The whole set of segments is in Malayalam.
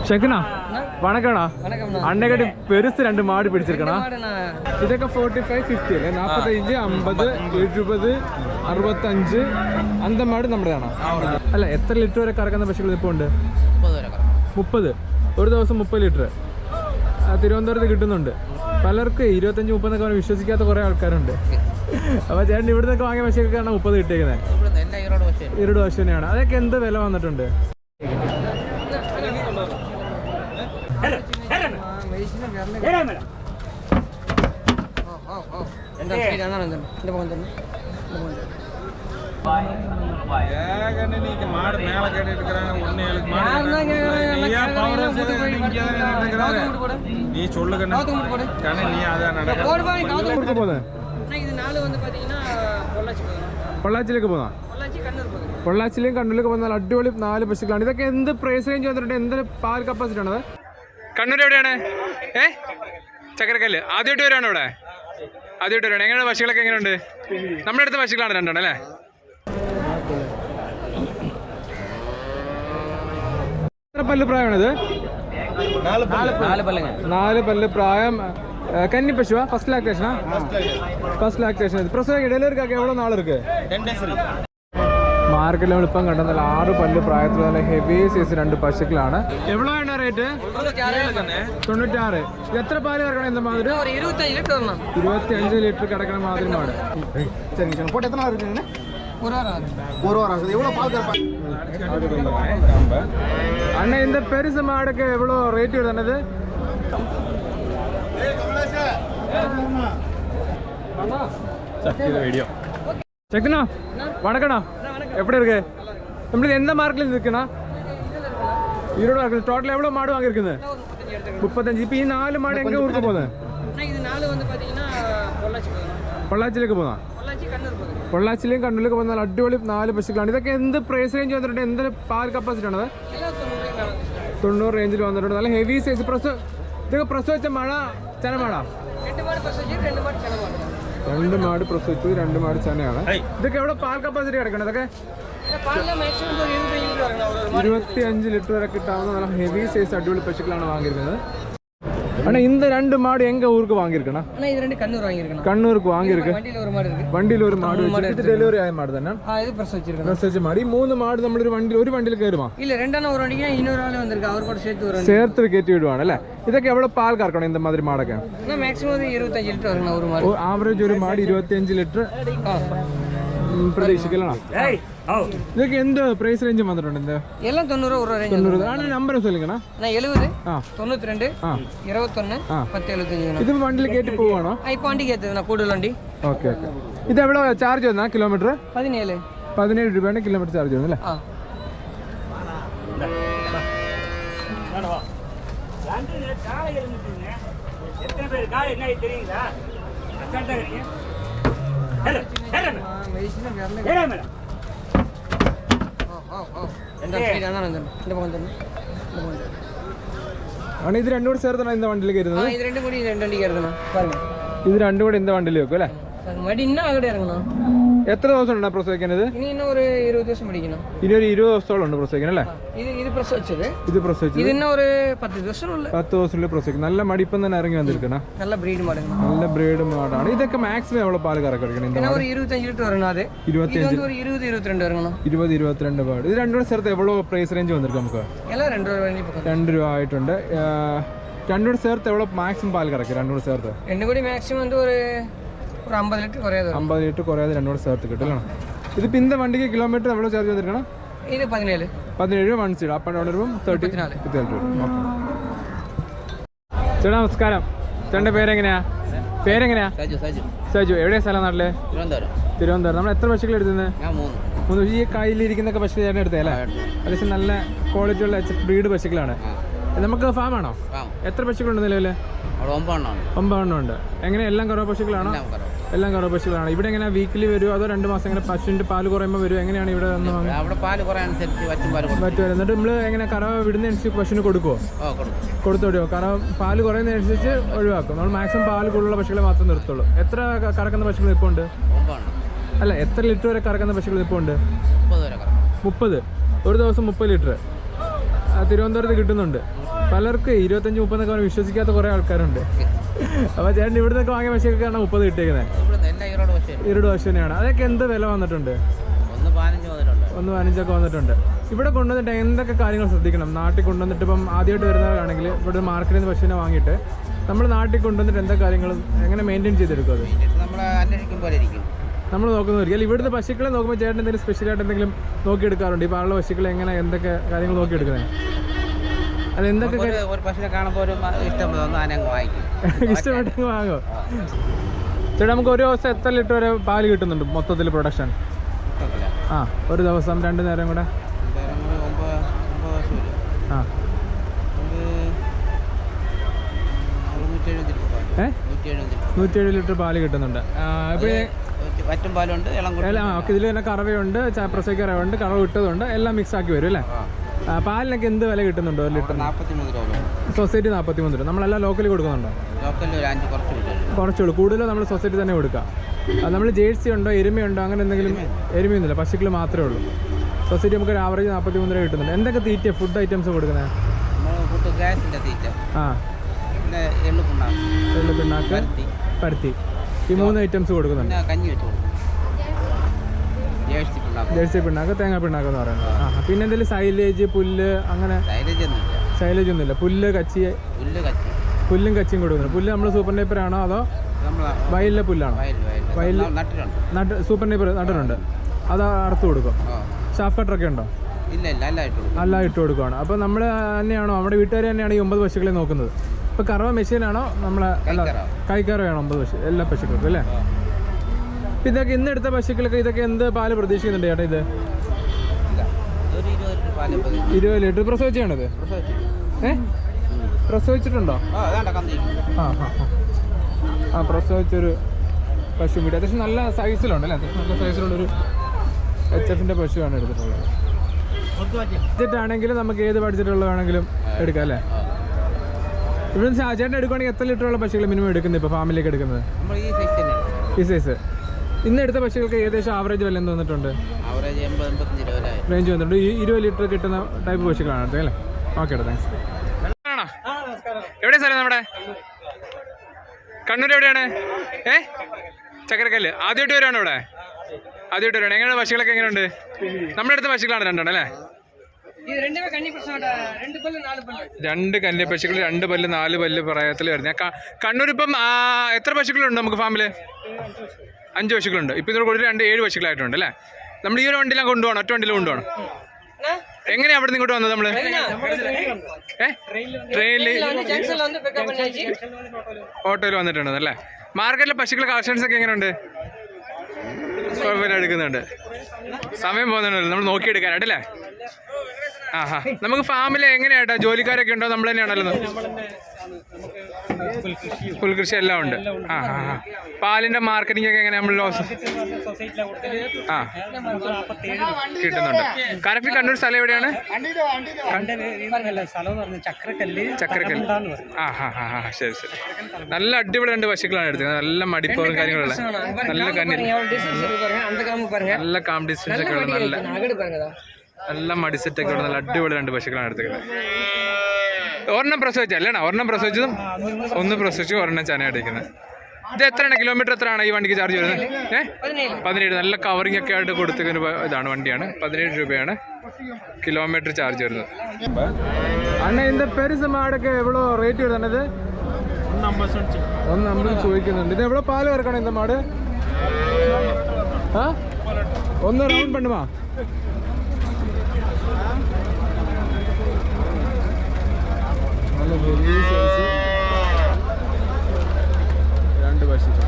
ஷெகனா வணக்கம்ண்ணா. அன்னைக்கடி பெருசு 2 மாடு பிடிச்சிருக்கண்ணா. ഇതൊക്കെ 45, 50 അല്ലേ? 45, 50, 70, 65 അന്ത മാട് നമ്മുടെയാണോ? അല്ല, എത്ര ലിറ്റർ വരെ കറക്കുന്ന പശുക്കൾ ഇപ്പോൾ ഉണ്ട്? 30. ഒരു ദിവസം 30 ലിറ്റർ തിരുവനന്തപുരത്ത് കിട്ടുന്നുണ്ട്. പലർക്കും 25, 30 വിശ്വസിക്കാത്ത കുറേ ആൾക്കാരുണ്ട്. അപ്പോൾ ചേട്ടൻ ഇവിടുന്നൊക്കെ വാങ്ങിയ പശുക്കൾക്കാണ് 30 കിട്ടിയേക്കുന്നത്. ഈരോട് പശു തന്നെയാണ്. അതൊക്കെ എന്ത് വില വന്നിട്ടുണ്ട്? പൊള്ളാച്ചിലേക്ക് പോകാം. പൊള്ളാച്ചിയിലും കണ്ണൂരിലേക്ക് പോകുന്ന അടിപൊളി 4 പശുക്കളാണ്. ഇതൊക്കെ എന്ത് പ്രൈസ് റേഞ്ച് വന്നിട്ടുണ്ട്? എന്ത് പാൽ കപ്പാസിറ്റി ആണത്? കണ്ണൂർ എവിടെയാണ്? ചക്കരക്കല്ല്. ആദ്യമായിട്ട് വരികയാണ് ഇവിടെ? ആദ്യമായിട്ട് വരികയാണ്. എങ്ങനെയാണ് പശുക്കളൊക്കെ? എങ്ങനെയുണ്ട്? നമ്മുടെ അടുത്ത പശുക്കളാണ് 2 അല്ലേ? എത്ര പല്ല് പ്രായമാണിത്? 4 പല്ല് പ്രായം. കന്നി പശുവാ? ഫസ്റ്റ് ലാക്ടേഷനാ? First lactation. പ്രസവം ഡെലിവറിക്കൊക്കെ എவ்வளோ നാൾ இருக்கு? മാർക്കറ്റിൽ നമ്മൾ ഇപ്പം കണ്ട നല്ല 6 പല്ല് പ്രായത്തിൽ നല്ല ഹെവി സൈസ് 2 പശുക്കളാണ്. എவ்வளோ ആണ് റേറ്റ്? 96. എത്ര പാല് കറക്കണം? എന്താ മാതിരി? 25 ലിറ്റർ കിടക്കണ മാതിരി മാട്. അണ്ണ இந்த பெருசு மாடுக்கு எவ்வளோ ரேட் வருது? செக்குண்ணா வணக்கண்ணா, எப்படி இருக்கு? நம்மளுக்கு எந்த மார்க்கெட்ல இருக்குண்ணா? ஈரோடு மார்க்கெட். டோட்டல் எவ்வளோ மாடு வாங்கியிருக்குது? 35. இப்போ ഈ 4 മാട് എங்கே ഊർക്ക് പോകുന്നത്? പൊള്ളാച്ചിയിലേക്ക് പോകാം. പൊള്ളാച്ചിയിലും കണ്ണൂരിലേക്ക് പോകുന്ന അടിപൊളി 4 പശുക്കളാണ്. ഇതൊക്കെ എന്ത് പ്രൈസ് റേഞ്ച് വന്നിട്ടുണ്ട്? എന്ത് പാൽ കപ്പാസിറ്റി ആണത്? 90 റേഞ്ചിൽ വന്നിട്ടുണ്ട്. നല്ല ഹെവി സൈസ്. ഇതൊക്കെ പ്രസവിച്ച മഴ ചനമാടാ? 2 മാട് പ്രസവിച്ചു, 2 മാട് ചനയാണ്. ഇതൊക്കെ എവിടെ പാൽ കപ്പാസിറ്റി കിടക്കണം? ഇതൊക്കെ 25 ലിറ്റർ വരെ കിട്ടാവുന്ന നല്ല ഹെവി സൈസ് അടിപൊളി പശുക്കളാണ് വാങ്ങിയിരിക്കുന്നത്. அண்ணா இந்த 2 மாடு எங்க ஊருக்கு வாங்கியிருக்கா? அண்ணா இது 2 கண்ணூர் வாங்கியிருக்கேன். கண்ணூருக்கு வாங்கியிருக்கு. வண்டியில ஒரு மாடு வண்டியில ஒரு மாடு. இது டெலிவரி ஆய மாடு தானே? இது பிரசவிச்சிருக்கேன். பிரசவிச்ச மாடு. 3 மாடு നമ്മൾ ഒരു വണ്ടിയിൽ കയറുമോ? இல்ல, 2 ஒரு வண்டிக்கு இன்னொரு ஆளு வந்திருக்கு. அவர் கூட சேர்த்து കയറ്റി വിടുവാണ് അല്ലേ? ഇതൊക്കെ എവിടെ പാൽ കറക്കണം இந்த மாதிரி മാടൊക്കെ? அண்ணா மேக்ஸिமம் 25 ലിറ്റർ വരണം ഒരു മാട്. ആവറേജ് ഒരു മാട് 25 ലിറ്റർ പ്രതീക്ഷിക്കലാണ്. ഇതൊക്കെ എന്ത് പ്രൈസ് റേഞ്ച് വന്നിട്ടുണ്ട്? എല്ലാം 90 ரூபாய். 90. ആണ് നമ്പർ சொல்லுங்கண்ணா. 70 92 21 1075. ഇത് വണ്ടിയിൽ കയറ്റി പോവാണോ? ഇപ്പൊ വണ്ടി കയറ്റുന്ന കൂടുതൽ വണ്ടി. Okay okay. ഇത് എവിടെ ചാർജ് വരുന്ന? കിലോമീറ്റർ 17 രൂപയാണ് കിലോമീറ്റർ ചാർജ് വരുന്നത് അല്ലേ? ഇത് 2 കൂടി ചേർത്താണ് இந்த വണ്ടിയിൽ കയറുന്നത്? ഇത് 2 കൂടി 2 വണ്ടി കയറുന്ന. ഇത് 2 കൂടി இந்த വണ്ടിയിൽ വെക്കും അല്ലേ? മടി ഇന്ന അവിടെ ഇറങ്ങണം. എത്ര ദിവസം ഉണ്ട് പ്രസവിക്കുന്നത്? ഇനി ഒരു 20 ദിവസം പിടിക്കണം. ഇനി ഒരു 20 ദിവസത്തോളം ഉണ്ട് പ്രസവിക്കാൻ അല്ലേ? ഇത് പ്രസവിച്ചത്. ഇതിന് ഒരു 10 ദിവസം 10 ദിവസത്തിനുള്ളിൽ പ്രസവിക്കും. നല്ല മടിപ്പം തന്നെ ഇറങ്ങി വന്നിരിക്കണം. നല്ല ബ്രീഡ് മാടാണ്. ഇതൊക്കെ മാക്സിമം എவ்வளோ പാല് കറക്കണം? ഒരു 25 ലിറ്റർ വരണം. അത് 25 ഒരു 20-22 ഇറങ്ങണം. 20-22 പാട്. ഇത് 2 കൂടെ ചേർത്ത് എவ்வளோ പ്രൈസ് റേഞ്ച് വന്നിരിക്കും നമുക്ക്? എല്ലാം 2 രൂപ ആയിട്ടുണ്ട്. 2 കൂടെ ചേർത്ത് എவ்வளோ മാക്സിമം പാൽ കറക്കും? 2 കൂടെ ചേർത്ത് 2 കൂടി മാക്സിമം ഒരു 50 ലിറ്റർ കുറയാതെ 50 ലിറ്റർ കുറയാതെ 2 കൂടെ ചേർത്ത് കിട്ടില്ല. ഇതിപ്പോൾ இந்த വണ്ടിക്ക് കിലോമീറ്റർ എவ்வளோ ചാർജ് വന്നിരിക്കണം? ഇത് 17 1 സീഡ്. അപ്പം അവിടെ വരുമ്പം 34 രൂപ. ചേട്ടാ നമസ്കാരം. ചേട്ടൻ്റെ പേരെങ്ങനെയാ? സജു. എവിടെയാ സ്ഥലം? നാട്ടില് തിരുവനന്തപുരം. നമ്മൾ എത്ര പശുക്കൾ എടുത്തുന്നത്? 3. ഈ കയ്യിലിരിക്കുന്നൊക്കെ പശു ചേട്ടൻ എടുത്തേ അല്ലേ? അത്യാവശ്യം നല്ല ക്വാളിറ്റി ഉള്ള ബ്രീഡ് പശുക്കളാണ്. നമുക്ക് ഫാമാണോ? എത്ര പശുക്കളുണ്ട് നിലവിൽ? 9 ഉണ്ട്. എങ്ങനെ എല്ലാം കറവ പശുക്കളാണോ? എല്ലാം കറവ പശുക്കളാണ്. ഇവിടെ എങ്ങനെ വീക്കിലി വരുമോ അതോ 2 മാസം എങ്ങനെ പശുവിന്റെ പാല് കുറയുമ്പോൾ വരുമോ? എങ്ങനെയാണ് ഇവിടെ വന്ന് പറ്റുമല്ലോ? എന്നിട്ട് നമ്മൾ എങ്ങനെ കറവ വിടുന്നതനുസരിച്ച് പശുവിന് കൊടുക്കുമോ? കൊടുത്തോടിയോ? കറവ പാല് കുറയുന്നതനുസരിച്ച് ഒഴിവാക്കും. നമ്മൾ മാക്സിമം പാല് കൂടുതലുള്ള പശുക്കളെ മാത്രം നിർത്തുള്ളൂ. എത്ര കറക്കുന്ന പശുക്കൾ ഇപ്പോൾ ഉണ്ട്? അല്ല, എത്ര ലിറ്റർ വരെ കറക്കുന്ന പശുക്കൾ ഇപ്പോൾ ഉണ്ട്? 30. ഒരു ദിവസം 30 ലിറ്റർ തിരുവനന്തപുരത്ത് കിട്ടുന്നുണ്ട്. പലർക്കും 25-30 വിശ്വസിക്കാത്ത കുറേ ആൾക്കാരുണ്ട്. അപ്പോൾ ചേട്ടൻ ഇവിടെ നിന്നൊക്കെ വാങ്ങിയ പശുക്കൊക്കെയാണ് 30 കിട്ടിയേക്കുന്നത്. ഈരോട് പശു തന്നെയാണ്. അതൊക്കെ എന്ത് വില വന്നിട്ടുണ്ട്? 1.15 വന്നിട്ടുണ്ട്. ഇവിടെ കൊണ്ടുവന്നിട്ട് എന്തൊക്കെ കാര്യങ്ങൾ ശ്രദ്ധിക്കണം? നാട്ടിൽ കൊണ്ടുവന്നിട്ട് ഇപ്പം ആദ്യമായിട്ട് വരുന്നവരാണെങ്കിൽ ഇവിടെ മാർക്കറ്റിൽ നിന്ന് പശുവിനെ വാങ്ങിയിട്ട് നമ്മൾ നാട്ടിൽ കൊണ്ടുവന്നിട്ട് എന്താ കാര്യങ്ങൾ എങ്ങനെ മെയിൻറ്റെയിൻ ചെയ്തെടുക്കും? അത് നമ്മൾ നോക്കുന്നതായിരിക്കും. അല്ലെങ്കിൽ ഇവിടുത്തെ പശുക്കളെ നോക്കുമ്പോൾ ചേട്ടൻ എന്തെങ്കിലും സ്പെഷ്യലായിട്ട് എന്തെങ്കിലും നോക്കിയെടുക്കാറുണ്ട്? ഇപ്പോൾ ആളുടെ പശുക്കളെ എങ്ങനെ എന്തൊക്കെ കാര്യങ്ങൾ നോക്കിയെടുക്കുന്നത്? അത് എന്തൊക്കെ ഇഷ്ടമായിട്ട് വാങ്ങോ? ചേട്ടാ നമുക്ക് ഒരു ദിവസം എത്ര ലിറ്റർ വരെ പാല് കിട്ടുന്നുണ്ട് മൊത്തത്തിൽ പ്രൊഡക്ഷൻ? ഒരു ദിവസം 2 നേരം കൂടെ 170 ലിറ്റർ പാല് കിട്ടുന്നുണ്ട്. ഇതിൽ തന്നെ കറവയുണ്ട്, പ്രസവിക്കറവുണ്ട്, കറവ് ഇട്ടതുണ്ട്, എല്ലാം മിക്സ് ആക്കി വരും അല്ലേ? പാലിനൊക്കെ എന്ത് വില കിട്ടുന്നുണ്ടോ? 1 ലിറ്റർ സൊസൈറ്റി 43 രൂപ. നമ്മളെല്ലാം ലോക്കലിൽ കൊടുക്കുന്നുണ്ടോ? കുറച്ചുള്ളൂ. കൂടുതലും നമ്മൾ സൊസൈറ്റി തന്നെ കൊടുക്കാം. നമ്മൾ ജേഴ്സി ഉണ്ടോ, എരുമയുണ്ടോ, അങ്ങനെ എന്തെങ്കിലും? എരുമയൊന്നുമില്ല, പശുക്കൾ മാത്രമേ ഉള്ളൂ. സൊസൈറ്റി നമുക്ക് ഒരു ആവറേജ് 43 രൂപ കിട്ടുന്നുണ്ട്. എന്തൊക്കെ തീറ്റ ഫുഡ് ഐറ്റംസ് കൊടുക്കുന്നത്? എള്ളു പിണ്ണാക്ക്, പരുത്തി, ഈ 3 ഐറ്റംസ് കൊടുക്കുന്നുണ്ട്. ജേഴ്സി പിണ്ണാക്ക്, തേങ്ങ പിണ്ണാക്ക് എന്ന് പറയുന്നത്. പിന്നെ എന്തെങ്കിലും സൈലേജ്, പുല്ല്, അങ്ങനെ? സൈലേജ് ഒന്നുമില്ല. പുല്ലും കച്ചിയും കൊടുക്കുന്നുണ്ട്. പുല്ല് നമ്മൾ സൂപ്പർ നൈപ്പറാണോ അതോ വയലിലെ പുല്ലാണോ? വയലിൽ സൂപ്പർ നൈപ്പർ നട്ടിട്ടുണ്ട്, അത് അറുത്ത് കൊടുക്കും. ഷാഫ് കട്ടറൊക്കെ ഉണ്ടോ? അല്ല ഇട്ട് കൊടുക്കുവാണ്. അപ്പോൾ നമ്മൾ തന്നെയാണോ, നമ്മുടെ വീട്ടുകാർ തന്നെയാണ് ഈ 9 പശുക്കളെ നോക്കുന്നത്? ഇപ്പോൾ കറവ മെഷീനാണോ നമ്മളെ? അല്ല, കൈക്കറവയാണോ 9 പശു എല്ലാ പശുക്കൾക്കും അല്ലേ? ഇതൊക്കെ ഇന്ന് എടുത്ത പശുക്കൾക്ക് ഇതൊക്കെ എന്ത് പാല് പ്രതീക്ഷിക്കുന്നുണ്ട് ചേട്ടാ? ഇത് 20 ലിറ്റർ പ്രസവിച്ചാണിത്? പ്രസവിച്ചിട്ടുണ്ടോ? പ്രസവിച്ചൊരു പശു കിട്ടി. അത്യാവശ്യം നല്ല സൈസിലുണ്ട് അല്ലേ? അത്യാവശ്യം നല്ല സൈസിലുള്ളൊരു HF പശുവാണ് എടുത്തിട്ടുള്ളത്. ബഡ്ജറ്റാണെങ്കിലും നമുക്ക് ഏത് ബഡ്ജറ്റുള്ള വേണമെങ്കിലും എടുക്കാം അല്ലേ? ഇവിടെ ചേട്ടൻ എടുക്കുകയാണെങ്കിൽ എത്ര ലിറ്ററുള്ള പശുക്കൾ മിനിമം എടുക്കുന്നത് ഇപ്പോൾ ഫാമിലിയൊക്കെ എടുക്കുന്നത്? ഈ സൈസ്. ഇന്ന് എടുത്ത പശുക്കൾക്ക് ഏകദേശം ആവറേജ് വില എന്ത് വന്നിട്ടുണ്ട്? റേഞ്ച് വന്നിട്ടുണ്ട്. ഈ 20 ലിറ്റർ കിട്ടുന്ന ടൈപ്പ് പശുക്കളാണ് അടുത്ത് അല്ലേ? ഓക്കെ ഏട്ടാ, താങ്ക്സ്. എവിടെ സ്ഥലം നമ്മുടെ? കണ്ണൂർ എവിടെയാണ്? ചക്കരക്കല്ല്. ആദ്യമായിട്ട് വരുവാണ് ഇവിടെ? ആദ്യമായിട്ട് വരുവാണ്. എങ്ങനെയാണ് പശുക്കളൊക്കെ എങ്ങനെയുണ്ട്? നമ്മുടെ അടുത്ത പശുക്കളാണ് 2 അല്ലേ? 2 കന്നി പശുക്കൾ, 2 പല്ല് 4 പല്ല് പ്രായത്തിൽ വരുന്നത്. കണ്ണൂർ ഇപ്പം എത്ര പശുക്കളുണ്ട് നമുക്ക് ഫാമിൽ? 5 പശുക്കളുണ്ട്. ഇപ്പം ഇതിനോട് കൂടി 7 പശുക്കളായിട്ടുണ്ട് അല്ലേ? നമ്മൾ ഈ ഒരു വണ്ടിയിലാണ് കൊണ്ടുപോകണം? ഒറ്റ വണ്ടിയിൽ കൊണ്ടുപോകണം? എങ്ങനെയാ അവിടെ നിന്ന് ഇങ്ങോട്ട് വന്നത് നമ്മള്? ട്രെയിനിൽ, ഓട്ടോയിൽ വന്നിട്ടുണ്ട് അല്ലേ? മാർക്കറ്റിലെ പശുക്കളെ കളക്ഷൻസ് ഒക്കെ എങ്ങനെയുണ്ട്? കുഴപ്പമില്ല, എടുക്കുന്നുണ്ട്. സമയം പോകുന്നുണ്ടല്ലോ നമ്മൾ നോക്കിയെടുക്കാനായിട്ടല്ലേ? നമുക്ക് ഫാമിൽ എങ്ങനെയായിട്ടാ? ജോലിക്കാരൊക്കെ ഉണ്ടോ? നമ്മൾ തന്നെയാണല്ലോ? പുൽകൃഷി എല്ലാം ഉണ്ട്. പാലിന്റെ മാർക്കറ്റിംഗ് ഒക്കെ എങ്ങനെ? നമ്മൾ കിട്ടുന്നുണ്ട്. കറക്റ്റ് കണ്ണൂർ സ്ഥലം എവിടെയാണ്? ചക്കരക്കല്ല്. ശരി ശരി. നല്ല അടിപൊളി 2 പശുക്കളാണ് എടുത്തത്. നല്ല മടിപ്പുകളും കാര്യങ്ങളുള്ള, നല്ല കന്നി, നല്ല കോമ്പറ്റീഷൻസ് ഒക്കെ ഉള്ള, നല്ല മടിസെറ്റൊക്കെ ഉള്ള നല്ല അടിപൊളി 2 പശുക്കളാണ് എടുത്തേക്കുന്നത്. ഒരെണ്ണം പ്രസവിച്ചല്ലേണോ? ഒരെണ്ണം പ്രസവിച്ചതും 1 പ്രസവിച്ചു, ഒരെണ്ണം ചനയായിട്ട് ഇരിക്കുന്നത്. ഇത് എത്രയാണ്? കിലോമീറ്റർ എത്രയാണ് ഈ വണ്ടിക്ക് ചാർജ് വരുന്നത്? 17. നല്ല കവറിംഗ് ഒക്കെ ആയിട്ട് കൊടുത്തിരിക്കുന്ന ഇതാണ് വണ്ടിയാണ്. 17 രൂപയാണ് കിലോമീറ്റർ ചാർജ് വരുന്നത്. അണ്ണ ഇതിന്റെ പെരുസ് മാടൊക്കെ എവ്വളോ റേറ്റ് വരുന്നത്? 150 ചോദിക്കുന്നുണ്ട്. ഇത് എവിടെ പാല് കറക്കണം இந்த மாடு? ഒന്ന് റൗണ്ട് பண்ணுமா? നല്ല വലിയ സൈസ് 2 പശുക്കൾ.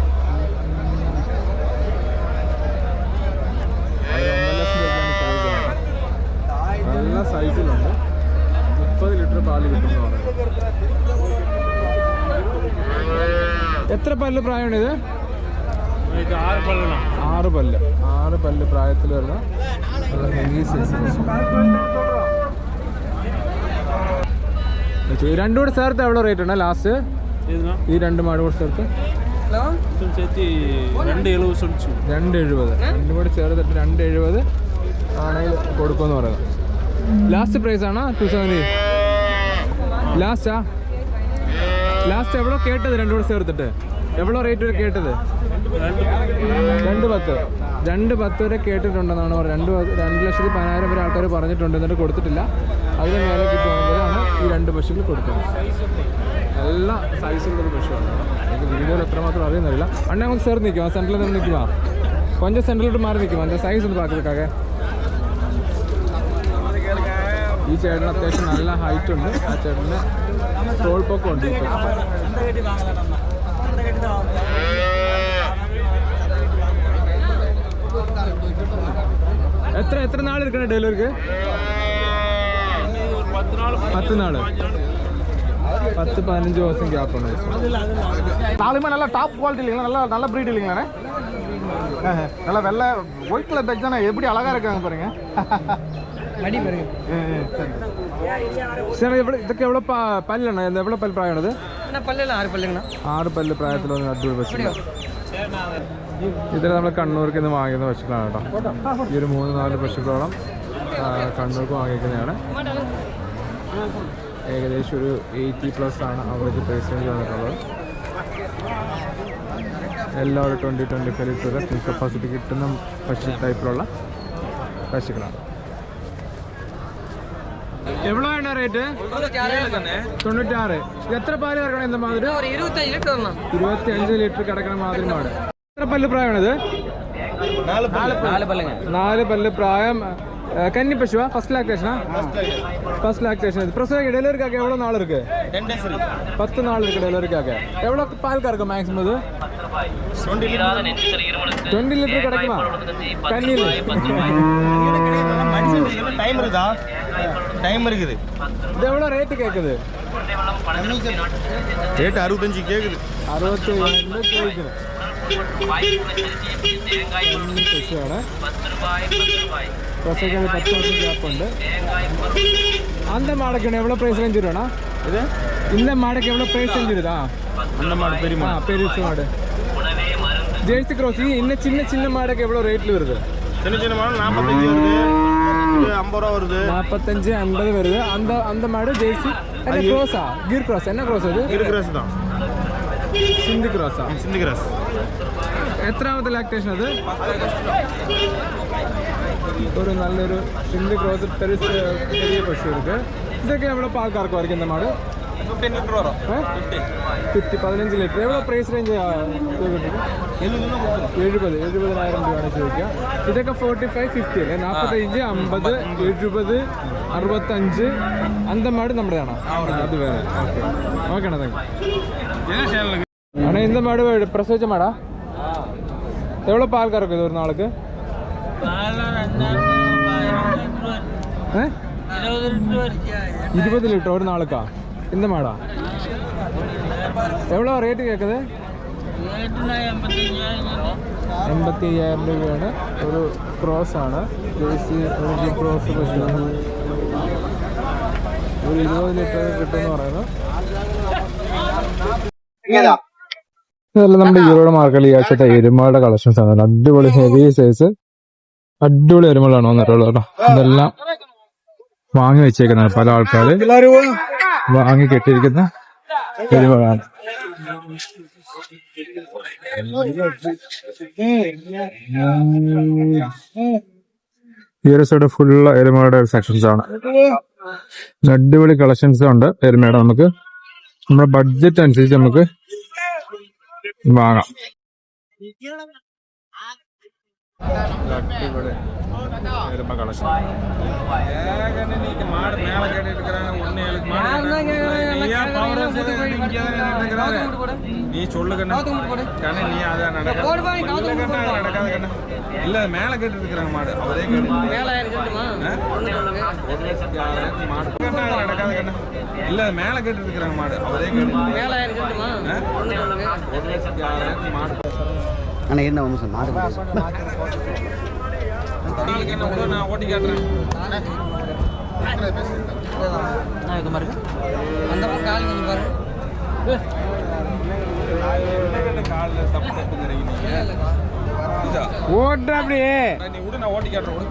1.5 ലക്ഷം രൂപയാണ് ചോദിക്കുന്നത്. നല്ല സൈസിലുണ്ട്. 30 ലിറ്റർ പാല് കിട്ടുമെന്ന് പറയുന്നത്. എത്ര പല്ല് പ്രായമാണ് ഇത്? 6 പല്ല് പ്രായത്തിൽ വരുന്ന നല്ല ഹെവി സൈസ്. ഈ 2 കൂടെ ചേർത്ത് എവിടെ റേറ്റ് ഉണ്ട് ലാസ്റ്റ്? ഈ 2 മാട് കൂടെ ചേർത്ത് 270. 2 കൂടെ ചേർത്തിട്ട് 270 ആണെങ്കിൽ കൊടുക്കുമെന്ന് പറയുന്നത്. ലാസ്റ്റ് പ്രൈസ് ആണോ? 270 ലാസ്റ്റാ ലാസ്റ്റ് എவ்வளோ കേട്ടത് രണ്ടും കൂടെ ചേർത്തിട്ട് എவ்வளோ റേറ്റ് വരെ കേട്ടത് 210 210 വരെ കേട്ടിട്ടുണ്ടെന്നാണ് പറയുന്നത് 2,10,000 വരെ ആൾക്കാർ പറഞ്ഞിട്ടുണ്ട് എന്നിട്ട് കൊടുത്തിട്ടില്ല അതിന് മേലെ കിട്ടുവാണെങ്കിലാണ് ഈ 2 പശുക്കൾ കൊടുക്കുന്നത് നല്ല സൈസുള്ളൊരു പശുവാണ് എനിക്ക് വീഡിയോയിൽ എത്രമാത്രം അറിയുന്നില്ല അണ്ണ ഒന്ന് ചേർന്ന് നിൽക്കുമോ സെൻറ്ററിൽ നിന്ന് നിൽക്കുമോ കൊഞ്ചം സെൻറ്ററിലോട്ട് മാറി നിൽക്കുമോ എൻ്റെ സൈസ് ഒന്ന് പാക്കിലേക്കാകെ ഈ ചേട്ടന് അത്യാവശ്യം നല്ല ഹൈറ്റ് ഉണ്ട് ആ ചേട്ടന് തോൾ പൊക്കം ഉണ്ട് എത്ര നാൾ എടുക്കണേ ഡെലിവറിക്ക് 10 നാൾ 10-15 ദിവസം ഗ്യാപ്പ് ഉണ്ട് நாலுமே நல்லா டாப் குவாலிட்டி இல்லைங்களா நல்ல ப்ரீட் இல்லைங்களாண்ணே நல்லா வெள்ளை ஒயிட் கலர் பேக் தானே எப்படி அழகாக இருக்காங்க பாருங்க മടി പറയും ശരി ഇതൊക്കെ എവിടെ പല്ലാണ് എവിടെ പല്ല് പ്രായമാണത് പല്ലെല്ലാം 6 പല്ലുങ്ങண்ணா 6 പല്ല് പ്രായത്തിൽ വന്ന് അടിപൊളി പശുക്കളാണ് ഇതിൽ നമ്മൾ കണ്ണൂർക്ക് ഇന്ന് വാങ്ങിക്കുന്ന പശുക്കളാണ് കേട്ടോ ഈ ഒരു 3-4 പശുക്കളോളം കണ്ണൂർക്ക് വാങ്ങിക്കുന്നതാണ് ഏകദേശം ഒരു 80+ ആണ് അവർക്ക് പ്രൈസ് റേഞ്ച് വന്നിട്ടുള്ളത് എല്ലാവരും 20-25 ലിറ്റർ മിൽക്ക് കപ്പാസിറ്റി കിട്ടുന്ന പശു ടൈപ്പിലുള്ള പശുക്കളാണ് എவ்வளோ വേണ്ട റേറ്റ് 96 എത്ര പാല് കിടക്കണം എന്താ മാതിരി 25 ലിറ്റർ കിടക്കണ മാതിരി മാട് എത്ര പല്ല് പ്രായമാണിത് 4 പല്ല് പ്രായം കന്നി പശുവാ ഫസ്റ്റ് ലാക്ടേഷനാ ഫസ്റ്റ് ലാക്ടേഷൻ പ്രസവ ഡെലിവറിക്കാക്കെ എவ்வளோ നാൾ இருக்கு 10 നാൾ இருக்கு ഡെലിവറിക്കാക്കെ എவ்வளோ பால் கறக்கும் மேக்ஸிமம் இது 20 லிட்டர் கிடைக்குமா கன்னியில் டைம் இருக்குது இது எவ்வளோ ரேட்டு கேட்குது ரேட் 65 கேட்குது 65 கேட்குது പശുവാണ് പ്രസവിക്കാൻ 10 വർഷം ഗ്യാപ്പുണ്ട് அந்த மாடுக்கு எவ்வளோ ப்ரைஸ் ரேஞ்ச் வரும்னா இது இந்த மாடுக்கு எவ்வளோ ப்ரைஸ் ரேஞ்ச் வருதா அந்த மாடு பெரிய பெருசு மாடு ஜெர்சி கிராஸ் இன்னும் சின்ன மாடுக்கு எவ்வளோ ரேட்டில் வருது சின்ன மாடு 45 வருது 50 ரூபா வருது 45-50 வருது அந்த மாடு ஜெர்சி என்ன கிராஸா கீர் கிராஸ் என்ன கிராஸ் அது கீர் கிராஸ் தான் சிந்து கிராஸா சிந்து கிராஸ் എത്രാമത്തെ ലാക്ടേഷൻ അത് ഒരു നല്ലൊരു സിന്ധ് ക്രോസ് പെരിയ പശു ഇருக்கு ഇതൊക്കെ എവിടെ പാൽക്കാർക്ക് വരയ്ക്കും இந்த മാട് 15 ലിറ്റർ വരും 15 ലിറ്റർ എവിടെ പ്രൈസ് റേഞ്ച് 70,000 രൂപയാണ് ചോദിക്കുക ഇതൊക്കെ 45-50 അല്ലേ 45 50 70 65 அந்த மாடு നമ്മുടെയാണോ അത് വേറെ okay okay Anna thank you അണ്ണാ இந்த மாடு பிரசவிச்ச மாடா எவ்வளோ பால் கறக்கும் இது ஒரு நாளுக்கு 20 லிட்டர் ஒரு நாளுக்கா இந்த மாடா எவ்வளோ ரேட்டு கேட்குது 85,000 രൂപയാണ് ഒരു ക്രോസ് ആണ് ജേഴ്സി ക്രോസ് പശു ഒരു 20 ലിറ്റർ കിട്ടുമെന്ന് പറയുന്നു ഇതെല്ലാം നമ്മുടെ ഈറോഡ് മാർക്കറ്റിൽ ഈ ആഴ്ചത്തെ എരുമകളുടെ കളക്ഷൻസ് ആണ് അടിപൊളി ഹെവി സൈസ് അടിപൊളി എരുമകളാണ് വന്നിട്ടുള്ളത് കേട്ടോ ഇതെല്ലാം വാങ്ങി വെച്ചേക്കുന്നതാണ് പല ആൾക്കാര് വാങ്ങി കെട്ടിയിരിക്കുന്ന എരുമകളാണ് ഈ ഒരു സൈഡ് ഫുള്ള് എരുമകളുടെ സെക്ഷൻസ് ആണ് അടിപൊളി കളക്ഷൻസ് ഉണ്ട് എരുമയുടെ നമുക്ക് നമ്മുടെ ബഡ്ജറ്റ് അനുസരിച്ച് നമുക്ക് വാങ്ങാം நீ சொல்லு கண்ணா நீ அதான் இல்ல மேல கேட்டு இருக்கிறாங்க மாடு அவரே மாடு நடக்காத கண்ணா இல்ல மேல கேட்டு இருக்கிறாங்க மாடு அவரே மாடு ஆனால் என்ன ஒன்று சார் மாடு நான் ஓட்டி காட்டுறேன் அந்த கால் கொஞ்சம் பாரு காலில் தப்பு ஓட்டுற அப்படியே நீ விடு நான் ஓட்டி காட்டுறேன்